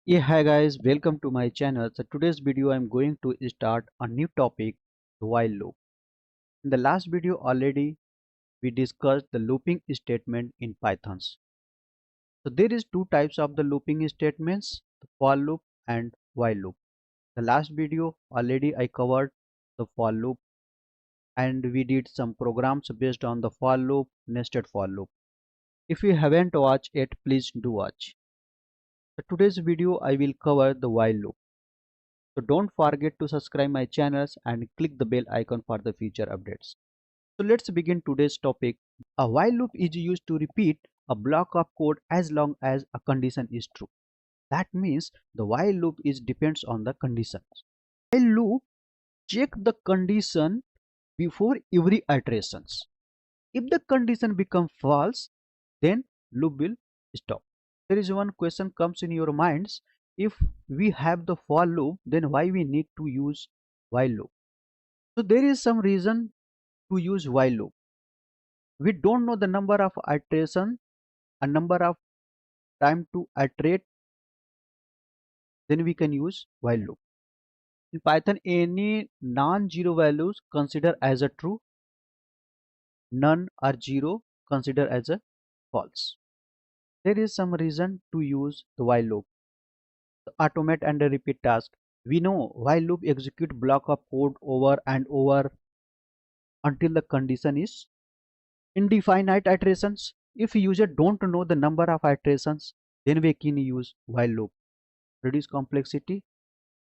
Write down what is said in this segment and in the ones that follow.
Yeah, hi guys, welcome to my channel. So today's video I'm going to start a new topic, the while loop. In the last video already we discussed the looping statement in Pythons. So there is two types of the looping statements, the for loop and while loop. The last video already I covered the for loop and we did some programs based on the for loop, nested for loop. If you haven't watched it, please do watch. So today's video I will cover the while loop. So don't forget to subscribe my channels and click the bell icon for the future updates. So let's begin today's topic. A while loop is used to repeat a block of code as long as a condition is true. That means the while loop is depends on the conditions. While loop check the condition before every iterations. If the condition become false, then loop will stop. There is one question comes in your minds. If we have the for loop, then why we need to use while loop? So there is some reason to use while loop. We don't know the number of iteration, a number of time to iterate, then we can use while loop. In Python, any non-zero values consider as a true, none are zero consider as a false. There is some reason to use the while loop. The automate and the repeat task. We know while loop execute block of code over and over until the condition is indefinite iterations. If user don't know the number of iterations, then we can use while loop. Reduce complexity.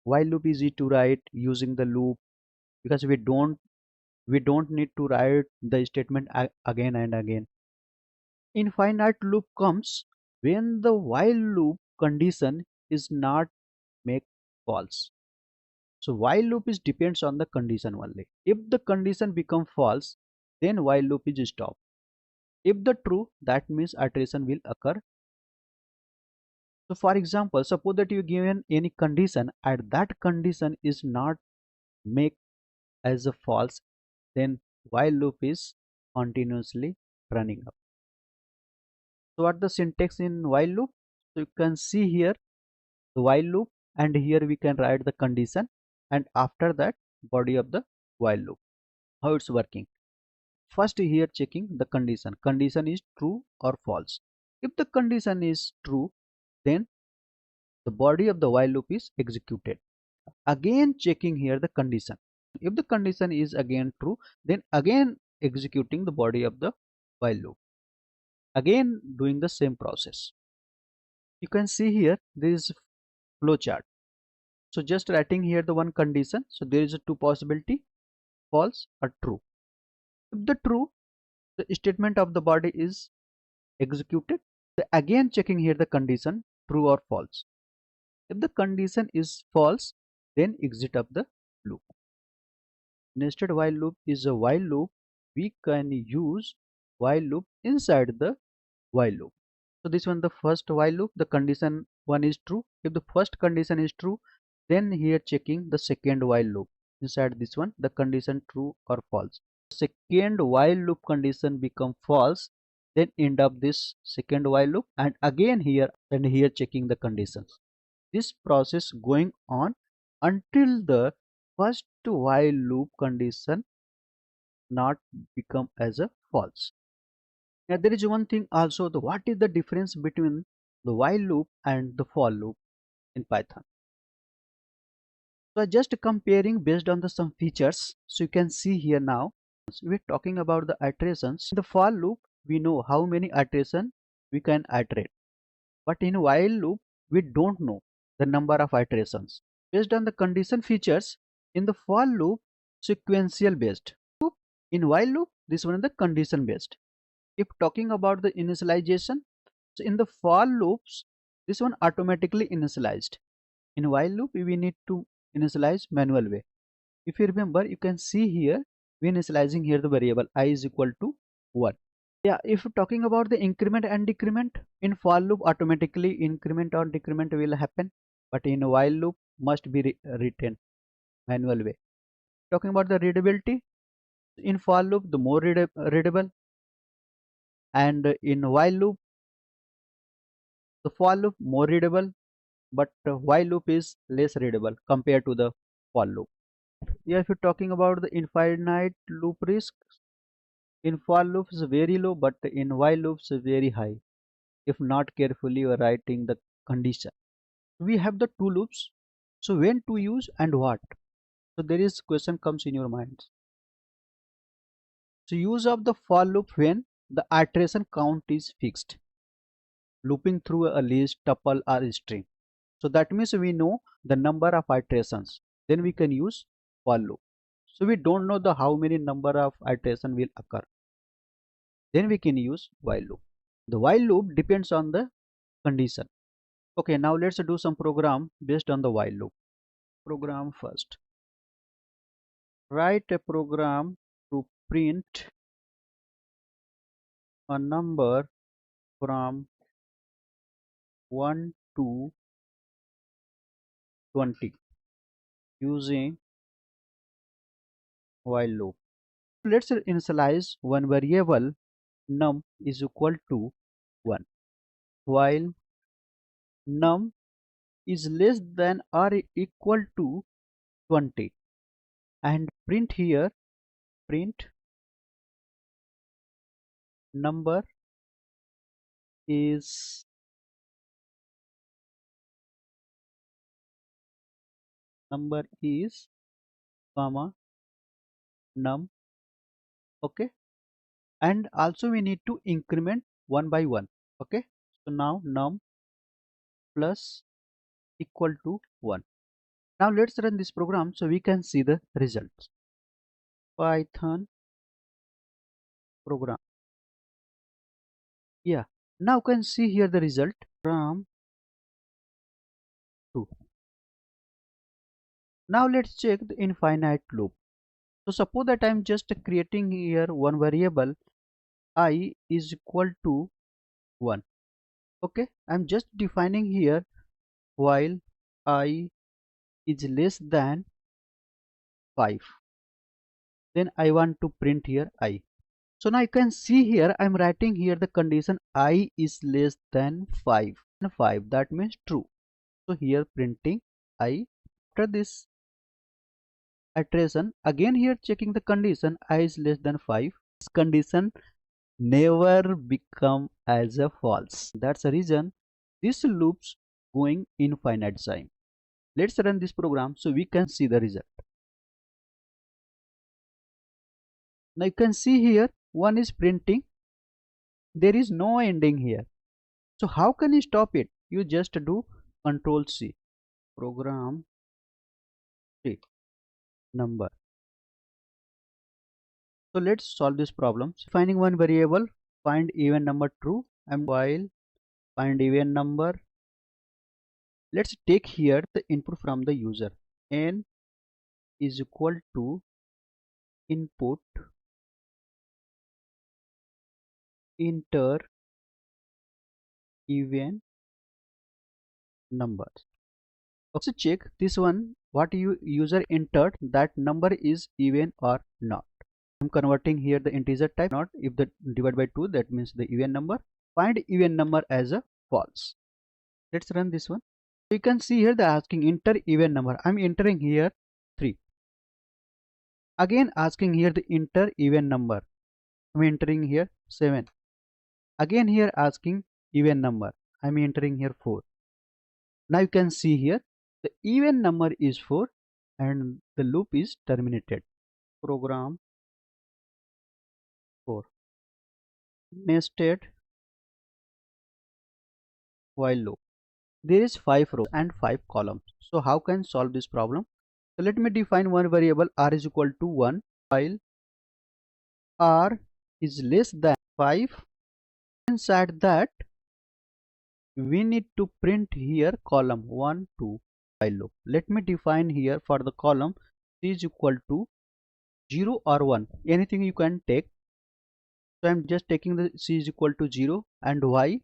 While loop is easy to write using the loop because we don't need to write the statement again and again. Infinite loop comes when the while loop condition is not make false. So while loop is depends on the condition only. If the condition become false, then while loop is stop. If the true, that means iteration will occur. So for example, suppose that you given any condition and that condition is not make as a false, then while loop is continuously running up. So what the syntax in while loop? So you can see here the while loop and here we can write the condition and after that body of the while loop. How it's working? First here checking the condition. Condition is true or false. If the condition is true, then the body of the while loop is executed. Again checking here the condition. If the condition is again true, then again executing the body of the while loop. Again doing the same process. You can see here there is flow chart. So just writing here the one condition. So there is a two possibility, false or true. If the true, the statement of the body is executed. So again checking here the condition, true or false. If the condition is false, then exit of the loop. Nested while loop is a while loop. We can use while loop inside the while loop. So this one the first while loop, the condition one is true. If the first condition is true, then here checking the second while loop. Inside this one, the condition true or false. Second while loop condition become false, then end up this second while loop and again here and here checking the conditions. This process going on until the first while loop condition not become as a false. Now there is one thing also, the what is the difference between the while loop and the for loop in Python. So just comparing based on the some features. So you can see here now, so we're talking about the iterations. In the for loop, we know how many iteration we can iterate. But in while loop, we don't know the number of iterations. Based on the condition features, in the for loop, sequential based. In while loop, this one is the condition based. If talking about the initialization, so in the for loops, this one automatically initialized. In while loop, we need to initialize manual way. If you remember, you can see here, we initializing here the variable I is equal to 1. Yeah, if talking about the increment and decrement, in for loop automatically increment or decrement will happen, but in while loop must be written manual way. Talking about the readability, in for loop the more readable, and in while loop the for loop more readable. but while loop is less readable compared to the for loop. Yeah, if you're talking about the infinite loop risk, in for loop is very low, but in while loops is very high if not carefully writing the condition. We have the two loops, so when to use and what? So there is question comes in your mind. So use of the for loop when the iteration count is fixed, looping through a list, tuple or string. So that means we know the number of iterations. Then we can use for loop. So we don't know the how many number of iteration will occur. Then we can use while loop. The while loop depends on the condition. Okay, now let's do some program based on the while loop. Program first. Write a program to print a number from 1 to 20 using while loop. Let's initialize one variable num is equal to 1 while num is less than or equal to 20 and print here print number is number is comma num. Okay, and also we need to increment one by one. Okay, so now num plus equal to 1. Now let's run this program so we can see the results. Python program. Yeah, now you can see here the result from 2. Now let's check the infinite loop. So suppose that I'm just creating here one variable I is equal to 1. Okay, I'm just defining here while I is less than 5. Then I want to print here I. So now you can see here I'm writing here the condition I is less than 5. 5 that means true. So here printing I. After this iteration again here checking the condition I is less than 5. This condition never become as a false. That's the reason this loops going infinite time. Let's run this program so we can see the result. Now you can see here one is printing, there is no ending here. So how can you stop it? You just do Control C, program C, number. So let's solve this problem. Finding one variable, find even number true, and while find even number. Let's take here the input from the user. N is equal to input enter even numbers. Also check this one what you user entered, that number is even or not. I'm converting here the integer type not. If the divide by 2 that means the even number. Find even number as a false. Let's run this one. You can see here the asking enter even number. I'm entering here 3. Again asking here the enter even number. I'm entering here 7. Again here asking even number. I'm entering here 4. Now you can see here the even number is 4 and the loop is terminated. Program 4. Nested while loop. There is 5 rows and 5 columns. So how can solve this problem? So let me define one variable r is equal to 1 while r is less than 5. Inside that we need to print here column 1 2 while loop. Let me define here for the column c is equal to 0 or 1, anything you can take. So I'm just taking the c is equal to 0 and y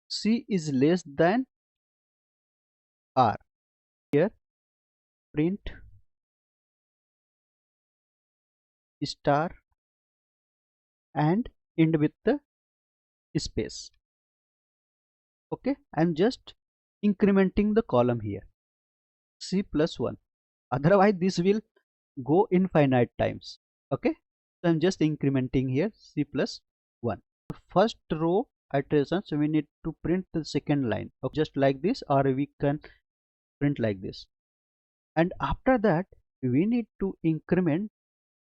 c is less than r. Here print star and end with the space. Okay, I'm just incrementing the column here, c plus 1. Otherwise this will go infinite times. Okay, so I'm just incrementing here c plus 1. The first row iteration, so we need to print the second line, okay, just like this, or we can print like this. And after that we need to increment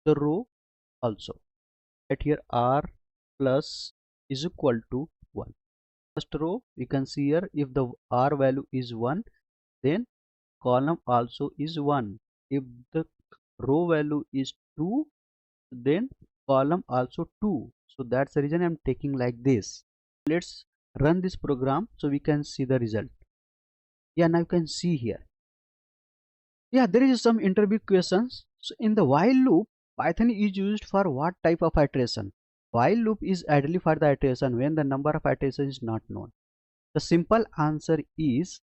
the row also. At here r plus is equal to 1. First row we can see here, if the r value is 1, then column also is 1. If the row value is 2, then column also 2. So that's the reason I'm taking like this. Let's run this program so we can see the result. Yeah, now you can see here. Yeah, there is some interview questions. So in the while loop, Python is used for what type of iteration? While loop is ideally for the iteration when the number of iterations is not known. The simple answer is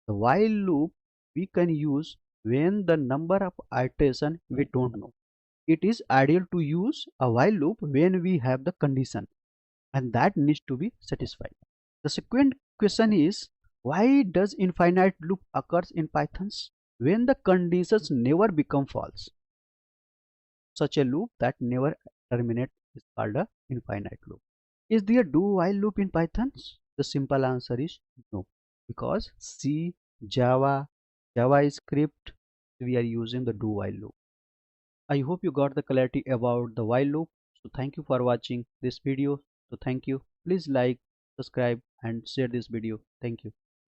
the while loop we can use when the number of iteration we don't know. It is ideal to use a while loop when we have the condition and that needs to be satisfied. The second question is, why does infinite loop occurs in Pythons? When the conditions never become false. Such a loop that never terminates is called a infinite loop. Is there do while loop in Pythons? The simple answer is no, because C, Java, JavaScript, we are using the do while loop. I hope you got the clarity about the while loop. So thank you for watching this video. So thank you. Please like, subscribe and share this video. Thank you.